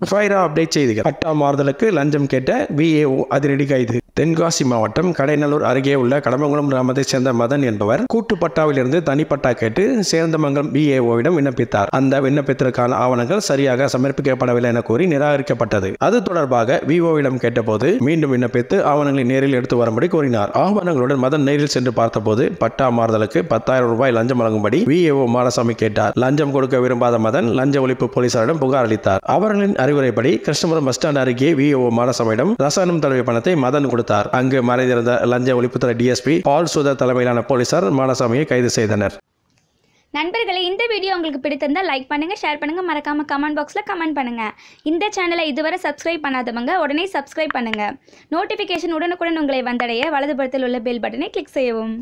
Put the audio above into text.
Faira update செய்திகள். பட்டா மாறுதலுக்கு லஞ்சம் கேட்ட விஏஓ அதிரடி கைது. தென்காசி மாவட்டம் கடைநல்லூர் அருகே உள்ள கடம்பங்குளம் கிராமத்தைச் சேர்ந்த மதன் என்பவர் கூட்டு பட்டாவிலிருந்து தனிப்பட்டா கேட்டு சேந்தமங்கலம் விஏஓவிடம் விண்ணப்பித்தார். அந்த விண்ணப்பத்திற்கான ஆவணங்கள் சரியாக சமர்ப்பிக்கப்படவில்லை என கூறி நிராகரிக்கப்பட்டது. அது தொடர்பாக விஓவிடம் கேட்டபோது மீண்டும் விண்ணப்பித்து ஆவணங்களை நேரில் எடுத்து வரும்படி கூறினார். ஆவணங்களுடன் மதன் நேரில் சென்று பார்த்தபோது பட்டா மாறுதலுக்கு 10,000 ரூபாய் லஞ்சம் வழங்கும்படி விஏஓ மாடசாமி கேட்டார். லஞ்சம் கொடுக்க விரும்பாத மதன் லஞ்ச ஒழிப்பு போலீசாரிடம் புகார் அளித்தார். அவர்களின் அறிவுரைப்படி கிருஷ்ணபுரம் பஸ் ஸ்டாண்ட் அருகே விஏஓ மாடசாமியிடம் ரசாயனம் தடவிய பணத்தை மதன் கொடுத்தார். அங்கு மறைந்திருந்த லஞ்ச ஒழிப்புத்துறை டிஎஸ்பி பால் சுதர் தலைமையிலான போலீசார் மாடசாமியை கைது செய்தனர். நண்பர்களே, இந்த வீடியோ உங்களுக்கு பிடித்திருந்தால் லைக் பண்ணுங்க, ஷேர் பண்ணுங்க, மறக்காம கமெண்ட் பாக்ஸ்ல கமெண்ட் பண்ணுங்க. இந்த சேனலை இதுவரை சப்ஸ்கிரைப் பண்ணாதவங்க உடனே சப்ஸ்கிரைப் பண்ணுங்க. நோட்டிபிகேஷன் உடனுக்குடன் உங்களை வந்தடைய வலதுபுறத்தில் உள்ள பெல் பட்டனை கிளிக் செய்யவும்.